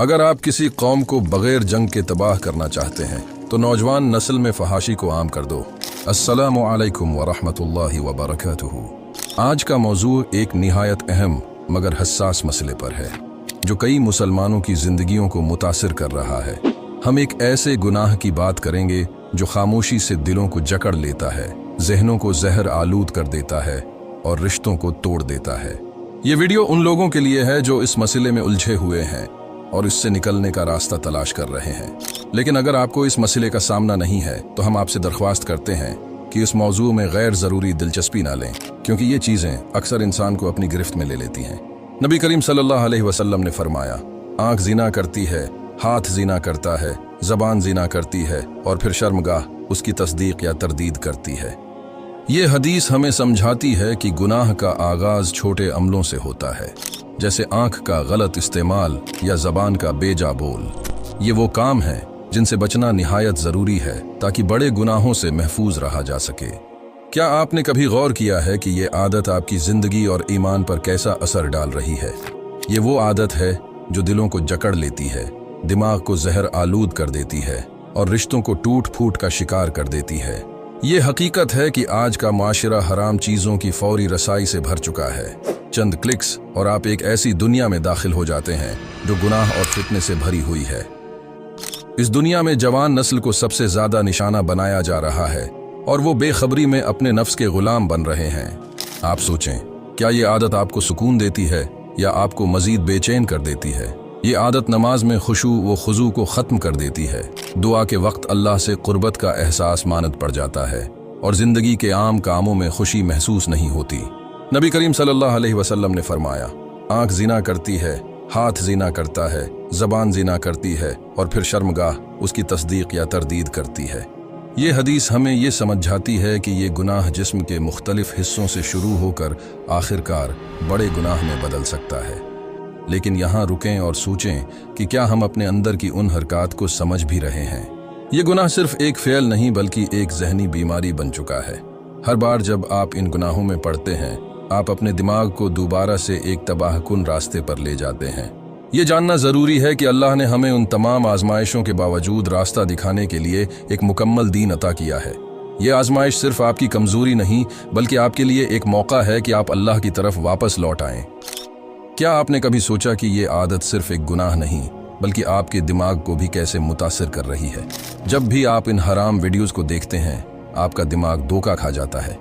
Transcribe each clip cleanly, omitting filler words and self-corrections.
अगर आप किसी कौम को बगैर जंग के तबाह करना चाहते हैं तो नौजवान नस्ल में फहाशी को आम कर दो। अस्सलामु अलैकुम व रहमतुल्लाहि व बरकातुहू। आज का मौजू एक निहायत अहम मगर हसास मसले पर है जो कई मुसलमानों की जिंदगियों को मुतासिर कर रहा है। हम एक ऐसे गुनाह की बात करेंगे जो खामोशी से दिलों को जकड़ लेता है, जहनों को जहर आलूद कर देता है और रिश्तों को तोड़ देता है। ये वीडियो उन लोगों के लिए है जो इस मसले में उलझे हुए हैं और इससे निकलने का रास्ता तलाश कर रहे हैं। लेकिन अगर आपको इस मसले का सामना नहीं है तो हम आपसे दरख्वास्त करते हैं कि इस मौजू में गैर ज़रूरी दिलचस्पी ना लें, क्योंकि ये चीज़ें अक्सर इंसान को अपनी गिरफ्त में ले लेती हैं। नबी करीम सल्लल्लाहु अलैहि वसल्लम ने फरमाया, आँख ज़िना करती है, हाथ ज़िना करता है, ज़बान ज़िना करती है और फिर शर्मगाह उसकी तस्दीक या तरदीद करती है। ये हदीस हमें समझाती है कि गुनाह का आगाज़ छोटे अमलों से होता है, जैसे आँख का गलत इस्तेमाल या ज़बान का बेजा बोल। ये वो काम है जिनसे बचना निहायत ज़रूरी है ताकि बड़े गुनाहों से महफूज रहा जा सके। क्या आपने कभी गौर किया है कि ये आदत आपकी ज़िंदगी और ईमान पर कैसा असर डाल रही है? ये वो आदत है जो दिलों को जकड़ लेती है, दिमाग को जहर आलूद कर देती है और रिश्तों को टूट फूट का शिकार कर देती है। ये हकीकत है कि आज का माशरा हराम चीज़ों की फौरी रसाई से भर चुका है। चंद क्लिक्स और आप एक ऐसी दुनिया में दाखिल हो जाते हैं जो गुनाह और फितने से भरी हुई है। इस दुनिया में जवान नस्ल को सबसे ज्यादा निशाना बनाया जा रहा है और वो बेखबरी में अपने नफ्स के गुलाम बन रहे हैं। आप सोचें, क्या ये आदत आपको सुकून देती है या आपको मजीद बेचैन कर देती है? ये आदत नमाज में खुशू व खुजू को ख़त्म कर देती है, दुआ के वक्त अल्लाह से कुर्बत का एहसास मानद पड़ जाता है और ज़िंदगी के आम कामों में खुशी महसूस नहीं होती। नबी करीम सल्लल्लाहु अलैहि वसल्लम ने फरमाया, आँख ज़िना करती है, हाथ ज़िना करता है, ज़बान ज़िना करती है और फिर शर्मगाह उसकी तस्दीक या तरदीद करती है। ये हदीस हमें ये समझाती है कि ये गुनाह जिस्म के मुख्तलिफ हिस्सों से शुरू होकर आखिरकार बड़े गुनाह में बदल सकता है। लेकिन यहाँ रुकें और सोचें कि क्या हम अपने अंदर की उन हरकत को समझ भी रहे हैं? ये गुनाह सिर्फ एक फ़ेल नहीं बल्कि एक जहनी बीमारी बन चुका है। हर बार जब आप इन गुनाहों में पड़ते हैं, आप अपने दिमाग को दोबारा से एक तबाहकुन रास्ते पर ले जाते हैं। ये जानना ज़रूरी है कि अल्लाह ने हमें उन तमाम आजमाइशों के बावजूद रास्ता दिखाने के लिए एक मुकम्मल दीन अता किया है। ये आजमाइश सिर्फ आपकी कमज़ोरी नहीं बल्कि आपके लिए एक मौका है कि आप अल्लाह की तरफ वापस लौट आएं। क्या आपने कभी सोचा कि ये आदत सिर्फ एक गुनाह नहीं बल्कि आपके दिमाग को भी कैसे मुतासिर कर रही है? जब भी आप इन हराम वीडियोज़ को देखते हैं, आपका दिमाग धोखा खा जाता है।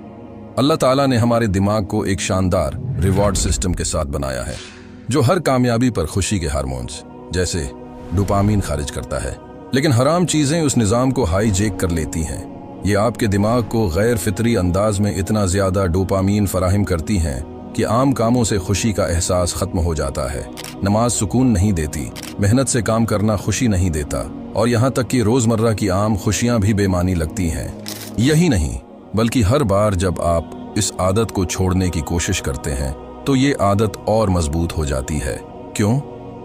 अल्लाह ताला ने हमारे दिमाग को एक शानदार रिवॉर्ड सिस्टम के साथ बनाया है जो हर कामयाबी पर खुशी के हार्मोन्स जैसे डोपामीन खारिज करता है। लेकिन हराम चीज़ें उस निज़ाम को हाईजैक कर लेती हैं। ये आपके दिमाग को गैर फितरी अंदाज में इतना ज़्यादा डोपामीन फराहम करती हैं कि आम कामों से खुशी का एहसास ख़त्म हो जाता है। नमाज सुकून नहीं देती, मेहनत से काम करना खुशी नहीं देता और यहाँ तक कि रोज़मर्रा की आम खुशियाँ भी बेमानी लगती हैं। यही नहीं बल्कि हर बार जब आप इस आदत को छोड़ने की कोशिश करते हैं तो ये आदत और मजबूत हो जाती है। क्यों?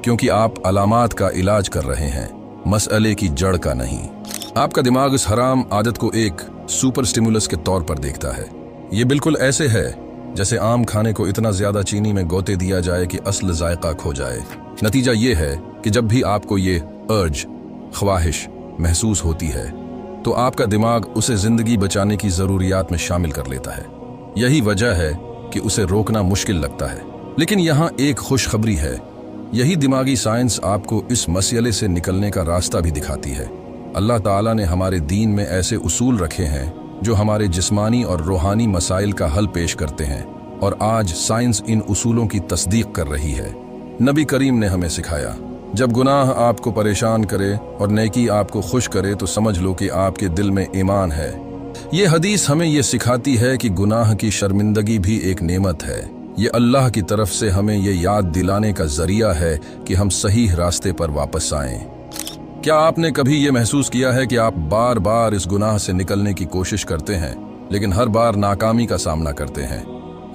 क्योंकि आप अलामात का इलाज कर रहे हैं, मसले की जड़ का नहीं। आपका दिमाग इस हराम आदत को एक सुपर स्टिमुलस के तौर पर देखता है। ये बिल्कुल ऐसे है जैसे आम खाने को इतना ज़्यादा चीनी में गोते दिया जाए कि असल जायका खो जाए। नतीजा ये है कि जब भी आपको ये अर्ज, ख्वाहिश महसूस होती है तो आपका दिमाग उसे ज़िंदगी बचाने की ज़रूरियात में शामिल कर लेता है। यही वजह है कि उसे रोकना मुश्किल लगता है। लेकिन यहाँ एक खुशखबरी है, यही दिमागी साइंस आपको इस मसले से निकलने का रास्ता भी दिखाती है। अल्लाह ताला ने हमारे दीन में ऐसे उसूल रखे हैं जो हमारे जिस्मानी और रूहानी मसाइल का हल पेश करते हैं और आज साइंस इन उसूलों की तस्दीक कर रही है। नबी करीम ने हमें सिखाया, जब गुनाह आपको परेशान करे और नेकी आपको खुश करे तो समझ लो कि आपके दिल में ईमान है। ये हदीस हमें ये सिखाती है कि गुनाह की शर्मिंदगी भी एक नेमत है। ये अल्लाह की तरफ से हमें ये याद दिलाने का जरिया है कि हम सही रास्ते पर वापस आएं। क्या आपने कभी ये महसूस किया है कि आप बार बार इस गुनाह से निकलने की कोशिश करते हैं लेकिन हर बार नाकामी का सामना करते हैं?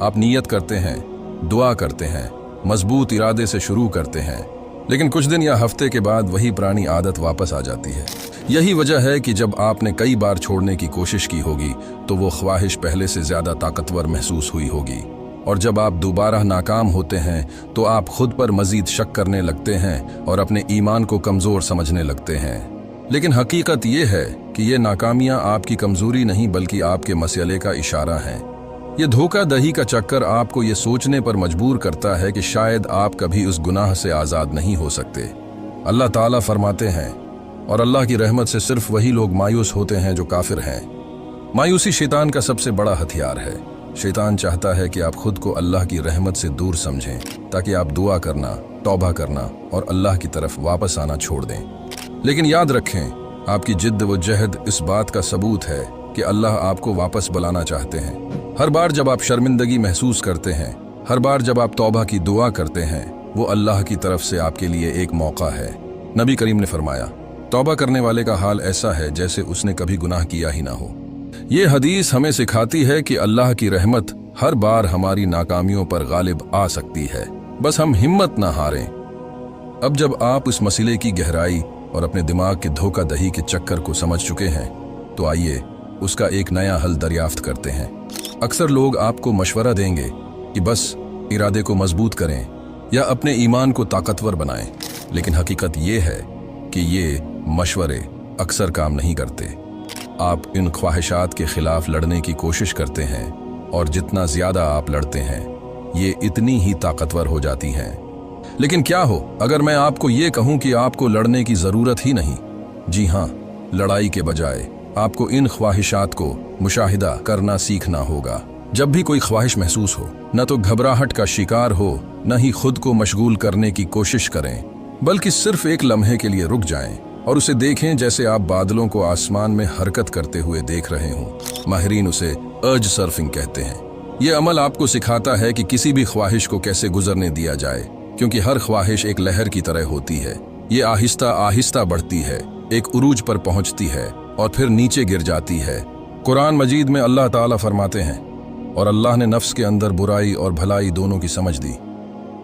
आप नीयत करते हैं, दुआ करते हैं, मजबूत इरादे से शुरू करते हैं, लेकिन कुछ दिन या हफ्ते के बाद वही पुरानी आदत वापस आ जाती है। यही वजह है कि जब आपने कई बार छोड़ने की कोशिश की होगी तो वो ख्वाहिश पहले से ज़्यादा ताकतवर महसूस हुई होगी। और जब आप दोबारा नाकाम होते हैं तो आप खुद पर मजीद शक करने लगते हैं और अपने ईमान को कमज़ोर समझने लगते हैं। लेकिन हकीकत ये है कि ये नाकामियां आपकी कमज़ोरी नहीं बल्कि आपके मसले का इशारा हैं। ये धोखा दही का चक्कर आपको ये सोचने पर मजबूर करता है कि शायद आप कभी उस गुनाह से आज़ाद नहीं हो सकते। अल्लाह ताला फरमाते हैं, और अल्लाह की रहमत से सिर्फ वही लोग मायूस होते हैं जो काफिर हैं। मायूसी शैतान का सबसे बड़ा हथियार है। शैतान चाहता है कि आप खुद को अल्लाह की रहमत से दूर समझें ताकि आप दुआ करना, तौबा करना और अल्लाह की तरफ वापस आना छोड़ दें। लेकिन याद रखें, आपकी जिद्द व जहद इस बात का सबूत है कि अल्लाह आपको वापस बुलाना चाहते हैं। हर बार जब आप शर्मिंदगी महसूस करते हैं, हर बार जब आप तौबा की दुआ करते हैं, वो अल्लाह की तरफ से आपके लिए एक मौका है। नबी करीम ने फरमाया, तौबा करने वाले का हाल ऐसा है जैसे उसने कभी गुनाह किया ही ना हो। ये हदीस हमें सिखाती है कि अल्लाह की रहमत हर बार हमारी नाकामियों पर गालिब आ सकती है, बस हम हिम्मत ना हारें। अब जब आप उस मसले की गहराई और अपने दिमाग के धोखा दही के चक्कर को समझ चुके हैं, तो आइए उसका एक नया हल दरियाफ्त करते हैं। अक्सर लोग आपको मशवरा देंगे कि बस इरादे को मजबूत करें या अपने ईमान को ताकतवर बनाएं, लेकिन हकीकत ये है कि ये मशवरे अक्सर काम नहीं करते। आप इन ख्वाहिशात के खिलाफ लड़ने की कोशिश करते हैं और जितना ज्यादा आप लड़ते हैं ये इतनी ही ताकतवर हो जाती हैं। लेकिन क्या हो अगर मैं आपको ये कहूं कि आपको लड़ने की जरूरत ही नहीं। जी हां, लड़ाई के बजाय आपको इन ख्वाहिशात को मुशाहिदा करना सीखना होगा। जब भी कोई ख्वाहिश महसूस हो, न तो घबराहट का शिकार हो, न ही खुद को मशगूल करने की कोशिश करें, बल्कि सिर्फ एक लम्हे के लिए रुक जाएं और उसे देखें जैसे आप बादलों को आसमान में हरकत करते हुए देख रहे हों। माहिरीन उसे अर्ज सर्फिंग कहते हैं। यह अमल आपको सिखाता है कि किसी भी ख्वाहिश को कैसे गुजरने दिया जाए, क्योंकि हर ख्वाहिश एक लहर की तरह होती है। ये आहिस्ता आहिस्ता बढ़ती है, एक उरूज पर पहुंचती है और फिर नीचे गिर जाती है। कुरान मजीद में अल्लाह ताला फरमाते हैं, और अल्लाह ने नफ्स के अंदर बुराई और भलाई दोनों की समझ दी।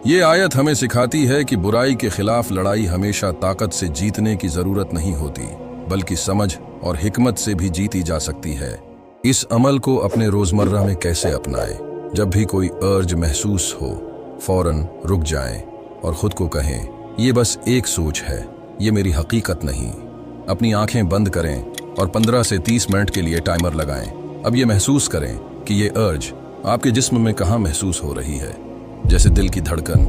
ये आयत हमें सिखाती है कि बुराई के खिलाफ लड़ाई हमेशा ताकत से जीतने की जरूरत नहीं होती, बल्कि समझ और हिकमत से भी जीती जा सकती है। इस अमल को अपने रोजमर्रा में कैसे अपनाएं? जब भी कोई अर्ज महसूस हो, फौरन रुक जाएं और खुद को कहें, ये बस एक सोच है, ये मेरी हकीकत नहीं। अपनी आंखें बंद करें और 15 से 30 मिनट के लिए टाइमर लगाएं। अब ये महसूस करें कि ये अर्ज आपके जिस्म में कहाँ महसूस हो रही है, जैसे दिल की धड़कन,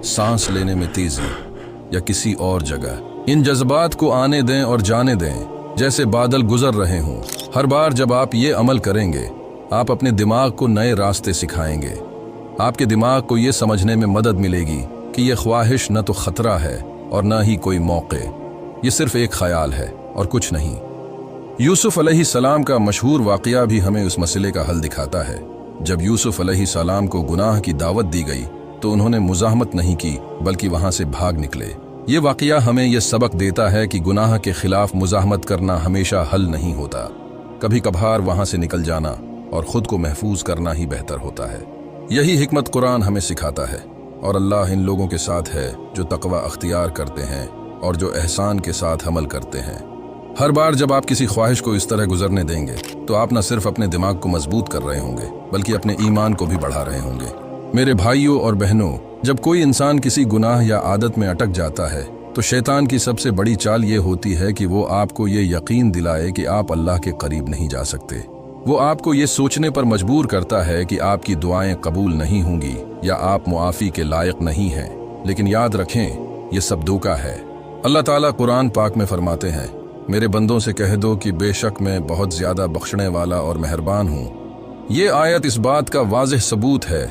सांस लेने में तेजी या किसी और जगह। इन जज्बात को आने दें और जाने दें जैसे बादल गुजर रहे हों। हर बार जब आप ये अमल करेंगे, आप अपने दिमाग को नए रास्ते सिखाएंगे। आपके दिमाग को ये समझने में मदद मिलेगी कि यह ख्वाहिश न तो खतरा है और न ही कोई मौके, ये सिर्फ एक ख्याल है और कुछ नहीं। यूसुफ अलैहिस्सलाम का मशहूर वाक़या भी हमें उस मसले का हल दिखाता है। जब यूसुफ अलैहिस्सलाम को गुनाह की दावत दी गई तो उन्होंने मुज़ाहमत नहीं की, बल्कि वहां से भाग निकले। ये वाक़या हमें यह सबक देता है कि गुनाह के खिलाफ मुज़ाहमत करना हमेशा हल नहीं होता। कभी कभार वहां से निकल जाना और खुद को महफूज करना ही बेहतर होता है। यही हिकमत कुरान हमें सिखाता है। और अल्लाह इन लोगों के साथ है जो तकवा अख्तियार करते हैं और जो एहसान के साथ अमल करते हैं। हर बार जब आप किसी ख्वाहिश को इस तरह गुजरने देंगे तो आप न सिर्फ अपने दिमाग को मजबूत कर रहे होंगे, बल्कि अपने ईमान को भी बढ़ा रहे होंगे। मेरे भाइयों और बहनों, जब कोई इंसान किसी गुनाह या आदत में अटक जाता है तो शैतान की सबसे बड़ी चाल ये होती है कि वो आपको ये यकीन दिलाए कि आप अल्लाह के करीब नहीं जा सकते। वो आपको ये सोचने पर मजबूर करता है कि आपकी दुआएं कबूल नहीं होंगी या आप मुआफ़ी के लायक नहीं हैं। लेकिन याद रखें, ये सब धोखा है। अल्लाह ताला कुरान पाक में फरमाते हैं, मेरे बंदों से कह दो कि बेशक मैं बहुत ज्यादा बख्शने वाला और मेहरबान हूँ। ये आयत इस बात का वाज़ेह सबूत है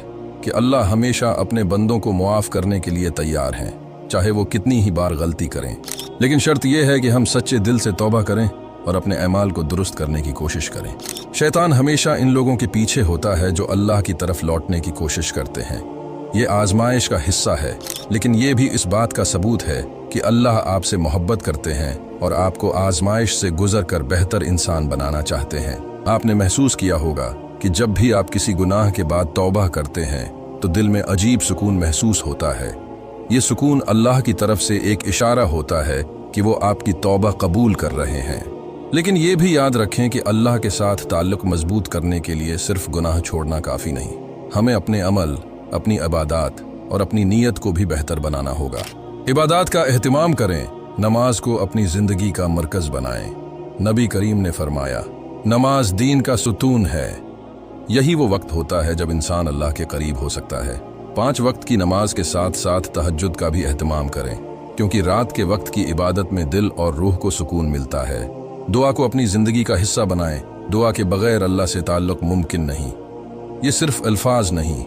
कि अल्लाह हमेशा अपने बंदों को मुआफ़ करने के लिए तैयार हैं, चाहे वो कितनी ही बार गलती करें। लेकिन शर्त यह है कि हम सच्चे दिल से तौबा करें और अपने अमाल को दुरुस्त करने की कोशिश करें। शैतान हमेशा इन लोगों के पीछे होता है जो अल्लाह की तरफ लौटने की कोशिश करते हैं। ये आजमाइश का हिस्सा है, लेकिन ये भी इस बात का सबूत है कि अल्लाह आपसे मोहब्बत करते हैं और आपको आजमाइश से गुजर कर बेहतर इंसान बनाना चाहते हैं। आपने महसूस किया होगा कि जब भी आप किसी गुनाह के बाद तौबा करते हैं तो दिल में अजीब सुकून महसूस होता है। ये सुकून अल्लाह की तरफ से एक इशारा होता है कि वो आपकी तौबा कबूल कर रहे हैं। लेकिन ये भी याद रखें कि अल्लाह के साथ ताल्लुक मजबूत करने के लिए सिर्फ गुनाह छोड़ना काफ़ी नहीं। हमें अपने अमल, अपनी इबादत और अपनी नीयत को भी बेहतर बनाना होगा। इबादत का एहतिमाम करें, नमाज को अपनी जिंदगी का मरकज बनाएं। नबी करीम ने फरमाया, नमाज दीन का सुतून है। यही वो वक्त होता है जब इंसान अल्लाह के करीब हो सकता है। 5 वक्त की नमाज के साथ साथ तहज्जुद का भी एहतिमाम करें, क्योंकि रात के वक्त की इबादत में दिल और रूह को सुकून मिलता है। दुआ को अपनी जिंदगी का हिस्सा बनाएं। दुआ के बगैर अल्लाह से ताल्लुक मुमकिन नहीं। ये सिर्फ अल्फाज नहीं,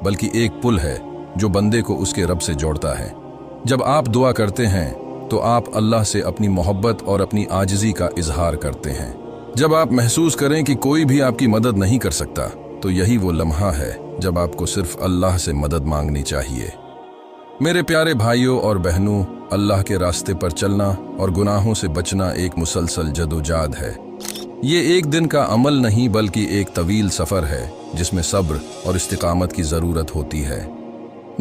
बल्कि एक पुल है जो बंदे को उसके रब से जोड़ता है। जब आप दुआ करते हैं तो आप अल्लाह से अपनी मोहब्बत और अपनी आजिज़ी का इजहार करते हैं। जब आप महसूस करें कि कोई भी आपकी मदद नहीं कर सकता, तो यही वो लम्हा है जब आपको सिर्फ अल्लाह से मदद मांगनी चाहिए। मेरे प्यारे भाइयों और बहनों, अल्लाह के रास्ते पर चलना और गुनाहों से बचना एक मुसलसल जदोजहद है। ये एक दिन का अमल नहीं, बल्कि एक तवील सफ़र है जिसमें सब्र और इस्तिकामत की ज़रूरत होती है।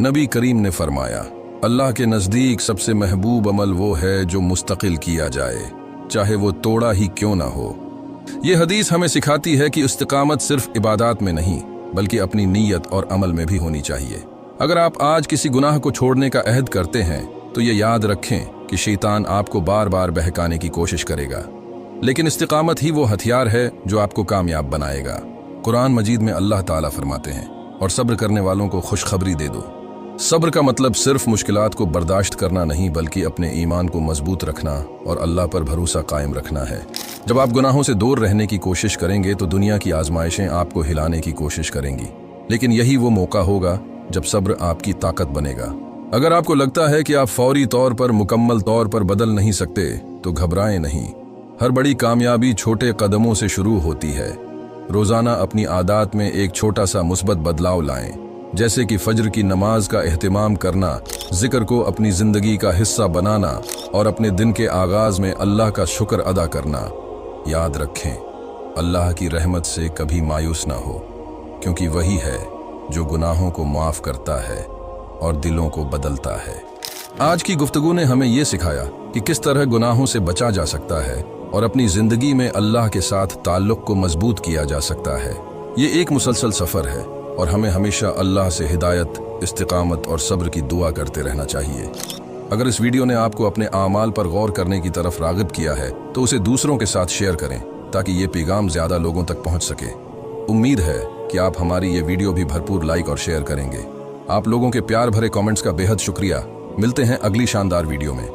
नबी करीम ने फरमाया, अल्लाह के नज़दीक सबसे महबूब अमल वो है जो मुस्तकिल किया जाए, चाहे वो तोड़ा ही क्यों ना हो। ये हदीस हमें सिखाती है कि इस्तिकामत सिर्फ इबादत में नहीं, बल्कि अपनी नीयत और अमल में भी होनी चाहिए। अगर आप आज किसी गुनाह को छोड़ने का अहद करते हैं, तो ये याद रखें कि शैतान आपको बार बार बहकाने की कोशिश करेगा, लेकिन इस्तिकामत ही वो हथियार है जो आपको कामयाब बनाएगा। कुरान मजीद में अल्लाह ताला फरमाते हैं, और सब्र करने वालों को खुशखबरी दे दो। सब्र का मतलब सिर्फ मुश्किलात को बर्दाश्त करना नहीं, बल्कि अपने ईमान को मजबूत रखना और अल्लाह पर भरोसा कायम रखना है। जब आप गुनाहों से दूर रहने की कोशिश करेंगे तो दुनिया की आजमाइशें आपको हिलाने की कोशिश करेंगी, लेकिन यही वो मौका होगा जब सब्र आपकी ताकत बनेगा। अगर आपको लगता है कि आप फौरी तौर पर मुकम्मल तौर पर बदल नहीं सकते, तो घबराएं नहीं। हर बड़ी कामयाबी छोटे कदमों से शुरू होती है। रोजाना अपनी आदत में एक छोटा सा मुस्बत बदलाव लाएं, जैसे कि फज्र की नमाज का एहतिमाम करना, जिक्र को अपनी जिंदगी का हिस्सा बनाना और अपने दिन के आगाज में अल्लाह का शुक्र अदा करना। याद रखें, अल्लाह की रहमत से कभी मायूस ना हो, क्योंकि वही है जो गुनाहों को माफ करता है और दिलों को बदलता है। आज की गुफ्तगू ने हमें ये सिखाया कि किस तरह गुनाहों से बचा जा सकता है और अपनी जिंदगी में अल्लाह के साथ ताल्लुक को मजबूत किया जा सकता है। ये एक मुसलसल सफर है और हमें हमेशा अल्लाह से हिदायत, इस्तिकामत और सब्र की दुआ करते रहना चाहिए। अगर इस वीडियो ने आपको अपने आमाल पर गौर करने की तरफ राग़िब किया है, तो उसे दूसरों के साथ शेयर करें ताकि ये पैगाम ज़्यादा लोगों तक पहुँच सके। उम्मीद है कि आप हमारी ये वीडियो भी भरपूर लाइक और शेयर करेंगे। आप लोगों के प्यार भरे कमेंट्स का बेहद शुक्रिया। मिलते हैं अगली शानदार वीडियो में।